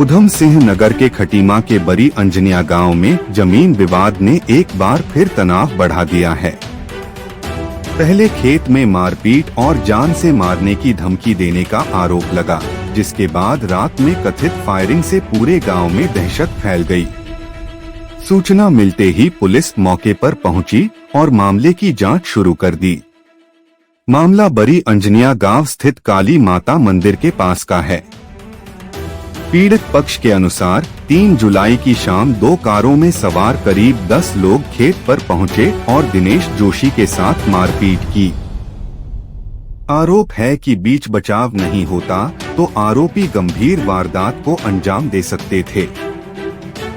उधम सिंह नगर के खटीमा के बड़ी अंजनिया गांव में जमीन विवाद ने एक बार फिर तनाव बढ़ा दिया है। पहले खेत में मारपीट और जान से मारने की धमकी देने का आरोप लगा, जिसके बाद रात में कथित फायरिंग से पूरे गांव में दहशत फैल गई। सूचना मिलते ही पुलिस मौके पर पहुंची और मामले की जांच शुरू कर दी। मामला बड़ी अंजनिया गांव स्थित काली माता मंदिर के पास का है। पीड़ित पक्ष के अनुसार 3 जुलाई की शाम 2 कारों में सवार करीब 10 लोग खेत पर पहुंचे और दिनेश जोशी के साथ मारपीट की। आरोप है कि बीच बचाव नहीं होता तो आरोपी गंभीर वारदात को अंजाम दे सकते थे।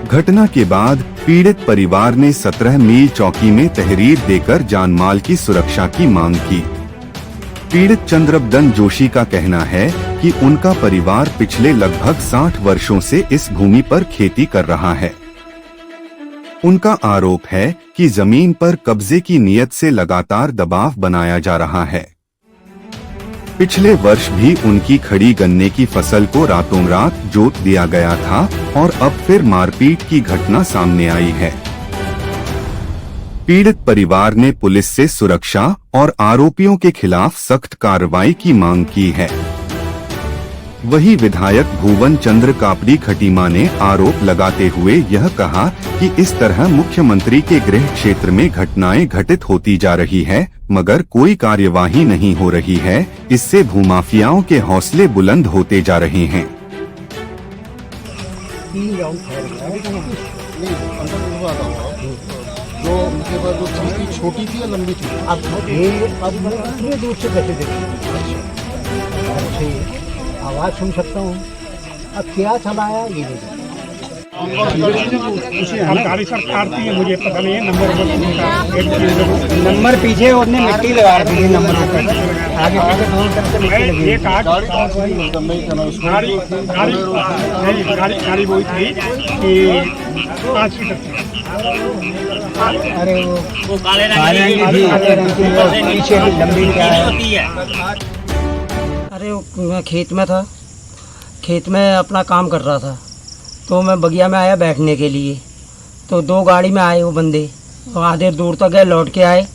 घटना के बाद पीड़ित परिवार ने 17 मील चौकी में तहरीर देकर जानमाल की सुरक्षा की मांग की। पीड़ित चंद्रबदन जोशी का कहना है कि उनका परिवार पिछले लगभग 60 वर्षों से इस भूमि पर खेती कर रहा है। उनका आरोप है कि जमीन पर कब्जे की नीयत से लगातार दबाव बनाया जा रहा है। पिछले वर्ष भी उनकी खड़ी गन्ने की फसल को रातों रात जोत दिया गया था और अब फिर मारपीट की घटना सामने आई है। पीड़ित परिवार ने पुलिस से सुरक्षा और आरोपियों के खिलाफ सख्त कार्रवाई की मांग की है। वही विधायक भुवन चंद्र कापड़ी खटीमा ने आरोप लगाते हुए यह कहा कि इस तरह मुख्यमंत्री के गृह क्षेत्र में घटनाएं घटित होती जा रही है, मगर कोई कार्यवाही नहीं हो रही है। इससे भूमाफियाओं के हौसले बुलंद होते जा रहे हैं। जो उनके पास जो चीज़ छोटी थी या लंबी थी? अब ये दूर से कैसे देखिए, आवाज़ सुन सकता हूँ। अब क्या चलाया ये नहीं। गाड़ी सर काटती है, मुझे पता नहीं है नंबर पीछे उसने मिट्टी लगा रखी है, नंबर आगे पीछे दोनों तरफ से गाड़ी वही थी कि 5 फीट। अरे वो काले रंग की पीछे लंबी क्या है। अरे मैं खेत में था, खेत में अपना काम कर रहा था, तो मैं बगिया में आया बैठने के लिए। तो 2 गाड़ी में आए वो बंदे, तो आधे दूर तक गए, लौट के आए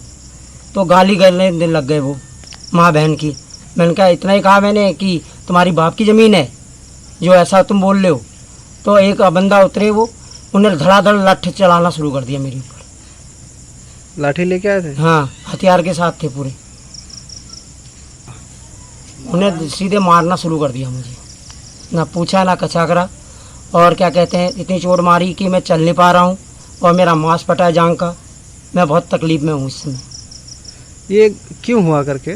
तो गाली गलने लग गए वो माँ बहन की। मैंने कहा इतना ही कहा मैंने कि तुम्हारी बाप की ज़मीन है जो ऐसा तुम बोल रहे हो। तो एक बंदा उतरे, वो उन्हें धड़ाधड़ लाठी चलाना शुरू कर दिया मेरे ऊपर। लाठी लेके आए थे? हाँ, हथियार के साथ थे पूरे। उन्हें सीधे मारना शुरू कर दिया मुझे, ना पूछा ना कचा करा। और क्या कहते हैं, इतनी चोट मारी कि मैं चल नहीं पा रहा हूँ और मेरा मांस फटा है जांघ का। मैं बहुत तकलीफ में हूँ इस समय। ये क्यों हुआ करके?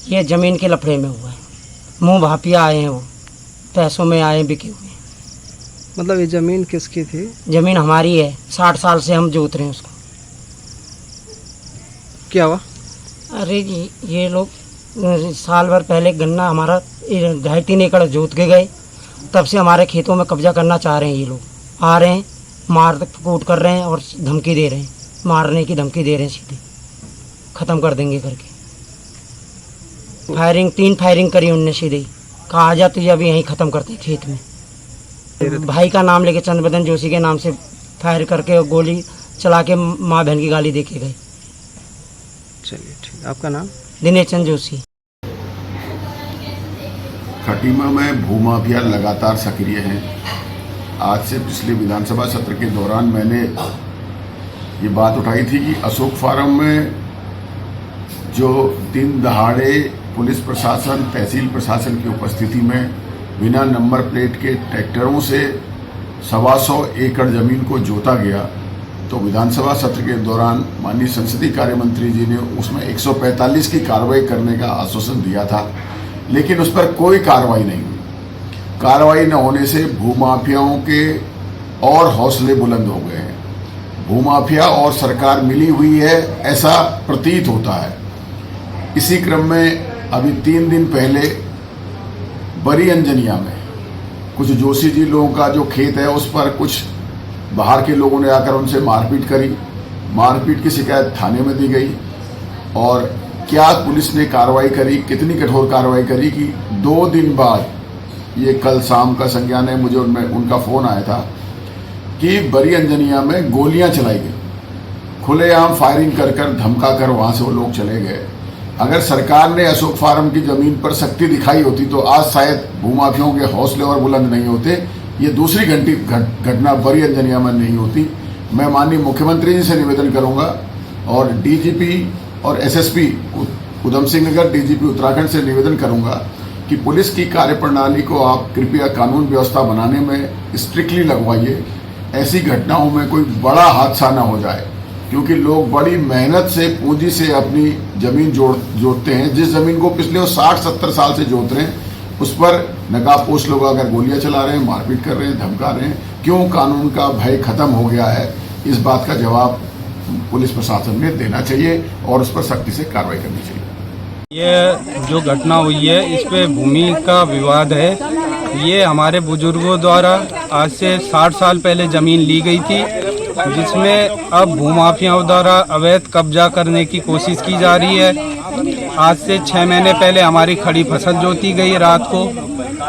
ये ज़मीन के लफड़े में हुआ है। मुँह भापिया आए हैं, वो पैसों में आए, बिके हुए। मतलब ये ज़मीन किसकी थी? ज़मीन हमारी है, 60 साल से हम जोत रहे हैं उसको। क्या हुआ? अरे ये लोग साल भर पहले गन्ना हमारा 2.5-3 एकड़ जोत के गए, तब से हमारे खेतों में कब्जा करना चाह रहे हैं। ये लोग आ रहे हैं, मार कूट कर रहे हैं और धमकी दे रहे हैं, मारने की धमकी दे रहे हैं, सीधे ख़त्म कर देंगे करके। फायरिंग 3 फायरिंग करी उनने, सीधे ही कहा आ जा तुझे अभी यहीं ख़त्म करते हैं खेत में। भाई का नाम लेके चंद्रबदन जोशी के नाम से फायर करके गोली चला के माँ बहन की गाली दे के गए। चलिए ठीक। आपका नाम? दिनेश चंद्र जोशी। खटीमा में भूमाफिया लगातार सक्रिय हैं। आज से पिछले विधानसभा सत्र के दौरान मैंने ये बात उठाई थी कि अशोक फार्म में जो दिन दहाड़े पुलिस प्रशासन, तहसील प्रशासन की उपस्थिति में बिना नंबर प्लेट के ट्रैक्टरों से 125 एकड़ ज़मीन को जोता गया, तो विधानसभा सत्र के दौरान माननीय संसदीय कार्य मंत्री जी ने उसमें 145 की कार्रवाई करने का आश्वासन दिया था, लेकिन उस पर कोई कार्रवाई नहीं हुई। कार्रवाई न होने से भूमाफियाओं के और हौसले बुलंद हो गए हैं। भूमाफिया और सरकार मिली हुई है ऐसा प्रतीत होता है। इसी क्रम में अभी 3 दिन पहले बड़ी अंजनिया में कुछ जोशी जी लोगों का जो खेत है उस पर कुछ बाहर के लोगों ने आकर उनसे मारपीट करी। मारपीट की शिकायत थाने में दी गई और क्या पुलिस ने कार्रवाई करी, कितनी कठोर कार्रवाई करी कि 2 दिन बाद ये कल शाम का संज्ञान है, मुझे उनका फ़ोन आया था कि बड़ी अंजनिया में गोलियां चलाई गई, खुलेआम फायरिंग कर कर धमका कर वहाँ से वो लोग चले गए। अगर सरकार ने अशोक फार्म की ज़मीन पर सख्ती दिखाई होती तो आज शायद भूमाफियों के हौसले और बुलंद नहीं होते, ये दूसरी घटना बड़ी अंजनिया में नहीं होती। मैं माननीय मुख्यमंत्री जी से निवेदन करूँगा और डीजीपी और एसएसपी उधम सिंह नगर, डीजीपी उत्तराखंड से निवेदन करूँगा कि पुलिस की कार्यप्रणाली को आप कृपया कानून व्यवस्था बनाने में स्ट्रिक्टली लगवाइए। ऐसी घटनाओं में कोई बड़ा हादसा ना हो जाए, क्योंकि लोग बड़ी मेहनत से, पूंजी से अपनी ज़मीन जोतते हैं। जिस ज़मीन को पिछले 60-70 साल से जोत रहे हैं, उस पर नकाबपोश लोग अगर गोलियां चला रहे हैं, मारपीट कर रहे हैं, धमका रहे हैं, क्यों कानून का भय खत्म हो गया है? इस बात का जवाब पुलिस प्रशासन में देना चाहिए और उस पर सख्ती से कार्रवाई करनी चाहिए। ये जो घटना हुई है, इस पे भूमि का विवाद है। ये हमारे बुजुर्गों द्वारा आज से 60 साल पहले ज़मीन ली गई थी, जिसमें अब भूमाफियाओं द्वारा अवैध कब्जा करने की कोशिश की जा रही है। आज से 6 महीने पहले हमारी खड़ी फसल जोती गई रात को,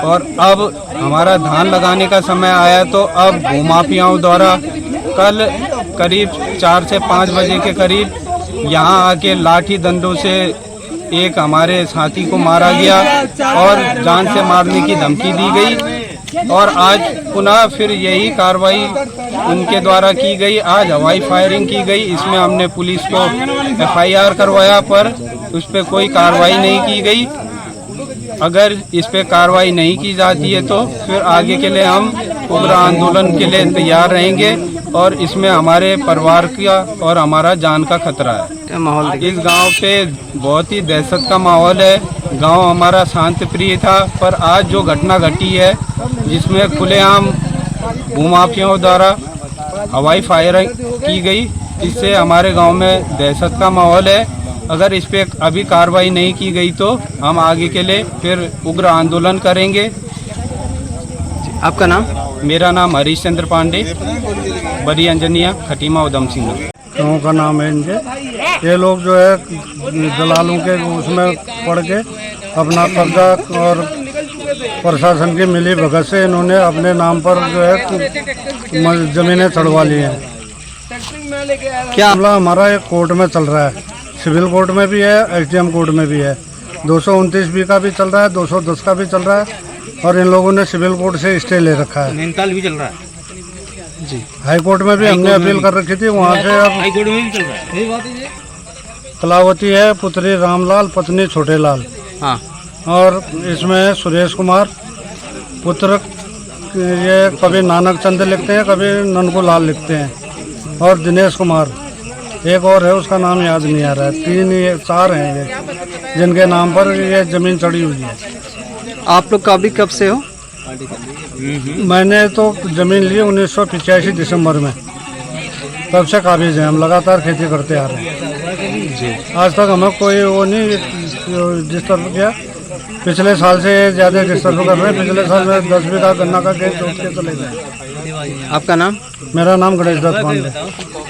और अब हमारा धान लगाने का समय आया तो अब भूमाफियाओं द्वारा कल करीब 4 से 5 बजे के करीब यहाँ आके लाठी डंडों से एक हमारे साथी को मारा गया और जान से मारने की धमकी दी गई, और आज पुनः फिर यही कार्रवाई उनके द्वारा की गई। आज हवाई फायरिंग की गई, इसमें हमने पुलिस को FIR करवाया, पर उस पर कोई कार्रवाई नहीं की गई। अगर इस पे कार्रवाई नहीं की जाती है तो फिर आगे के लिए हम उग्र आंदोलन के लिए तैयार रहेंगे, और इसमें हमारे परिवार का और हमारा जान का खतरा है। माहौल इस गांव पे बहुत ही दहशत का माहौल है। गांव हमारा शांत प्रिय था, पर आज जो घटना घटी है, जिसमें खुलेआम भूमाफियाओं द्वारा हवाई फायरिंग की गई, इससे हमारे गांव में दहशत का माहौल है। अगर इस पे अभी कार्रवाई नहीं की गई तो हम आगे के लिए फिर उग्र आंदोलन करेंगे। आपका नाम? मेरा नाम हरीश चंद्र पांडे, बड़ी अंजनिया, खटीमा, उधम सिंह। गाँव का नाम है इनके। ये लोग जो है दलालों के उसमें पड़ के अपना कब्जा और प्रशासन की मिली भगत से इन्होंने अपने नाम पर जो है ज़मीनें चढ़वा ली हैं। क्या मामला हमारा एक कोर्ट में चल रहा है, सिविल कोर्ट में भी है, SDM कोर्ट में भी है। 229B का भी चल रहा है, 210 का भी चल रहा है, और इन लोगों ने सिविल कोर्ट से स्टे ले रखा है। नैनीताल भी चल रहा है जी। हाई कोर्ट में भी हमने अपील कर रखी थी, वहाँ से अब हाई कोर्ट में भी चल रहा है। कलावती है, पुत्री रामलाल, पत्नी छोटे लाल। हाँ। और इसमें सुरेश कुमार पुत्र, ये कभी नानक चंद लिखते हैं, कभी ननकू लाल लिखते हैं, और दिनेश कुमार एक और है, उसका नाम याद नहीं आ रहा है। 4 हैं ये, जिनके नाम पर ये ज़मीन चढ़ी हुई है। आप लोग काबिल कब से हो? मैंने तो ज़मीन ली 1985 दिसंबर में, तब से काबिज हैं। हम लगातार खेती करते आ रहे हैं जी। आज तक हमें कोई वो नहीं डिस्टर्ब किया। पिछले साल से ज़्यादा डिस्टर्ब कर रहे हैं। पिछले साल में 10 बीघा गन्ना का खेत जोत के चले गए। आपका नाम? मेरा नाम गणेश दत्त पांडे।